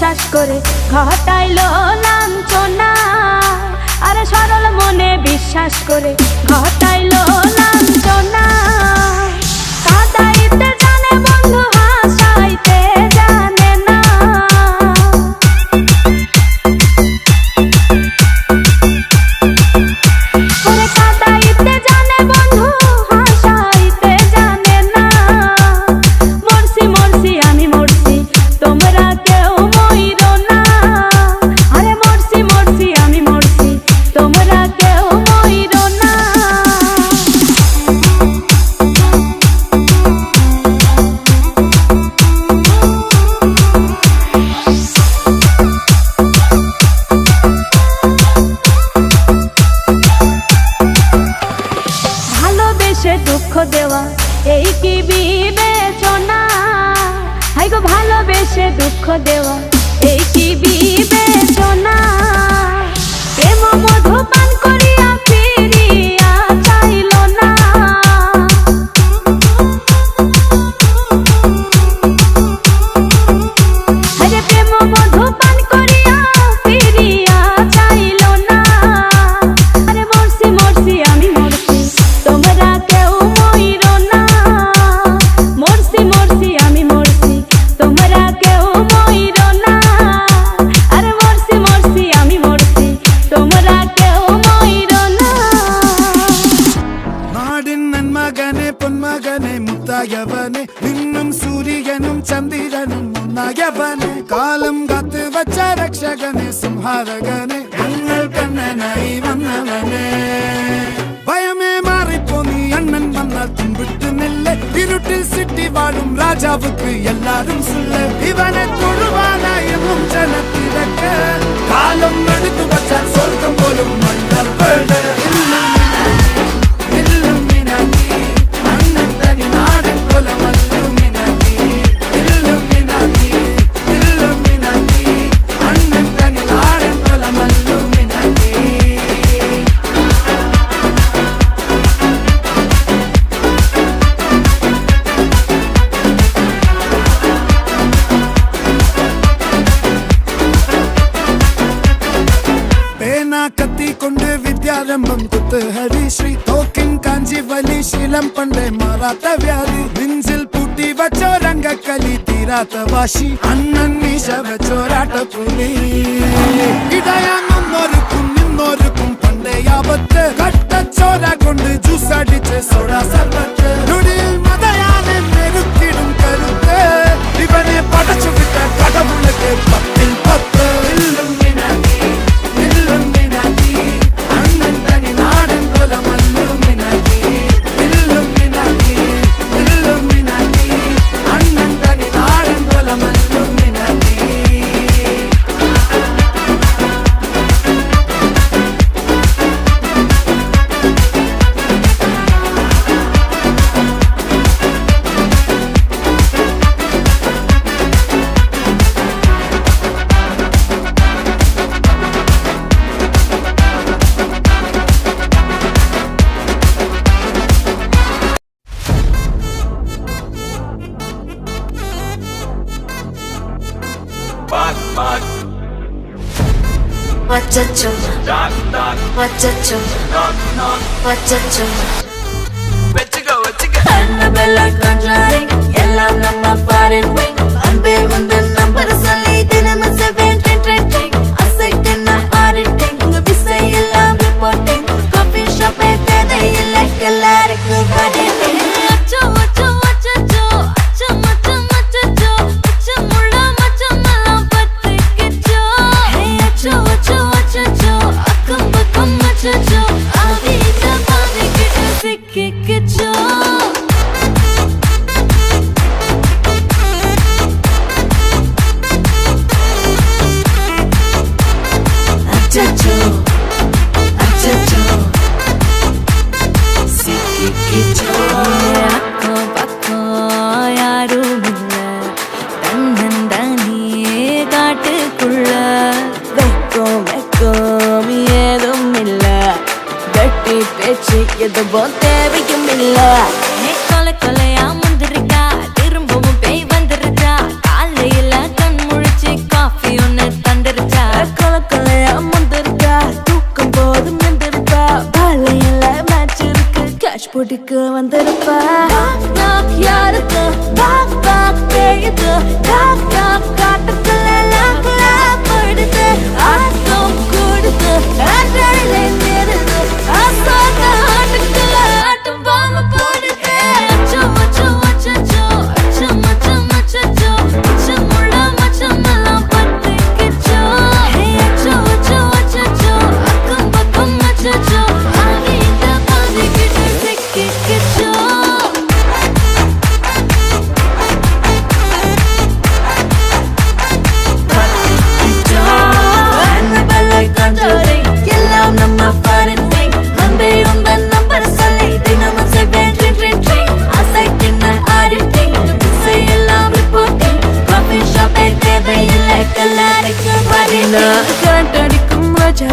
বিশ্বাস করে ঘটাইলো লাঞ্ছনা, আরে সরল মনে বিশ্বাস করে ঘটাইলো লাঞ্ছনা। কাঁদাইতে জানে বন্ধু হাসাইতে জানে না, ওরে কাঁদাইতে জানে বন্ধু হাসাইতে জানে না। মরছি মরছি আমি মরছি তোমরা কেউ মইরো না, আরে মরছি মরছি আমি মরছি তোমরা কেউ মইরো না। ভালোবেসে দুঃখ দেওয়া এই কি বিবেচনা, হাই গো ভালোবেসে দুঃখ দেওয়া এই কি বিবেচনা। প্রেম মধু পান করিয়া ফিরিয়া চাইল না, আরে প্রেম মধু পান করিয়া ফিরিয়া চাইল না। আরে মরছি মরছি আমি মরছি তোমরা কেউ মইরো না, মরছি মরছি আমি মরছি তোমরা কেউ মইরো না, আরে মরছি মরছি আমি মরছি তোমরা কেউ মইরো না। நாடின் நன்மகனே பொன்மகனே முத்தாயவனே இன்னும் சூரியனும் சந்திரனும் முன்னாயவனே காலம் காத்து வச்ச ரக்ஷகனே சிம்ஹாரகனே எங்கள் கண்ணனை வந்தவனே. பயமே மாறிப்போ நீ அண்ணன் வந்தால் தும்பிட்டு நில்ல, இருட்டில் சிட்டி வாழும் ராஜாவுக்கு எல்லாரும் சொல்ல. இவனை தொழுவானா எனும் ஜனத்திறக்க காலம் எடுத்து வச்சால் சொர்க்கம் போலும் மன்னர் பேட. கத்தி கொண்டு வித்யாரம்பம் குத்து ஹரி ஸ்ரீ தோக்கின் காஞ்சி வலி சீலம் பண்டை மாறாத்த வியாதி நெஞ்சில் பூட்டி வச்சோ ரங்க கலி தீராத்த வாஷி அண்ணன் மீச வச்சோராட்ட புலி. இடையான் ஒன்னொருக்கும் இன்னொருக்கும் பண்டை ஆபத்து கட்ட சோரா கொண்டு ஜூஸ் அடிச்சு சோடா சர்பத்து நொடியில் மதையான நெருக்கிடும் கருத்து இவனே படைச்சு விட்ட கடவுளுக்கு பத்தில் பத்து. Wachacho, wachacho, wachacho. Annabella conjuring, எல்லாம் நம்ம foreign wing. அன்பே உந்தன் நம்பர் சொல்லி தினமும் 7 trending. அசைட்டனா auditing, உங்க விசை எல்லாம் reporting. Coffee shop தேதை இல்லை எல்லாருக்கும் பதில். அச்சோ அச்சோ அச்சோ அச்சோ மச்சோ மச்சோ அச்சோ முள்ள மச்சோ மல்லாம் பத்திக்கிச்சோ. ஹே அச்சோ அச்சோ அச்சோ அக்கம் பக்கம் அச்சோ ஆதிட்ட பாதிக்கிட்டு சிக்கிக்கிச்சோ. அச்சோ அச்சோ சிக்கிக்கிச்சோ. அக்கம் பக்கம் யாரும் இல்ல, தன்னந்தானே காட்டுக்குள்ள. வெக்கம் வெக்கம் ஏதும் இல்ல, வெட்டி பேச்சு எதுவும் தேவையும் இல்ல. கொலை கொலையா முந்திருக்கா, திரும்பவும் பேய் வந்துருக்கா. காலையில கண் முழிச்சு காஃபி அடிக்க வந்திருப்பா knock knock யாருக்கு knock knock பேயுது knock knock காட்டுக்குள்ள lock lock போயிடுது ஆட்டம் கூடுது ஆட்டலே நிறுது ஆசாத ஆட்டுக்குள்ள ஆட்டம் பாம்பு போடுது அச்சோ அச்சோ அச்சோ அச்சோ அச்சோ அச்சோ அச்சோ முள்ள மச்சமெல்லாம் பத்திக்கிச்சோ அச்சோ அச்சோ அச்சோ அக்கம் பக்கம் அச்சோ ஆகிட்ட பாதிக்கிட்டு சிக்கிக்கிச்சோ Annabelle conjuring எல்லாம் நம்ம foreign thing அன்பே உந்தன் நம்பர் சொல்லி தினமும் செய்வேன் ட்ரிங் அசைக்கின்ன ஆடிட்டிங் திசை எல்லாம் ரிப்போர்ட்டிங் காஃபி ஷாப்பே தேவையில்லை கல்லாரிக்கு வரணும் கண்டடிக்கும் ராஜா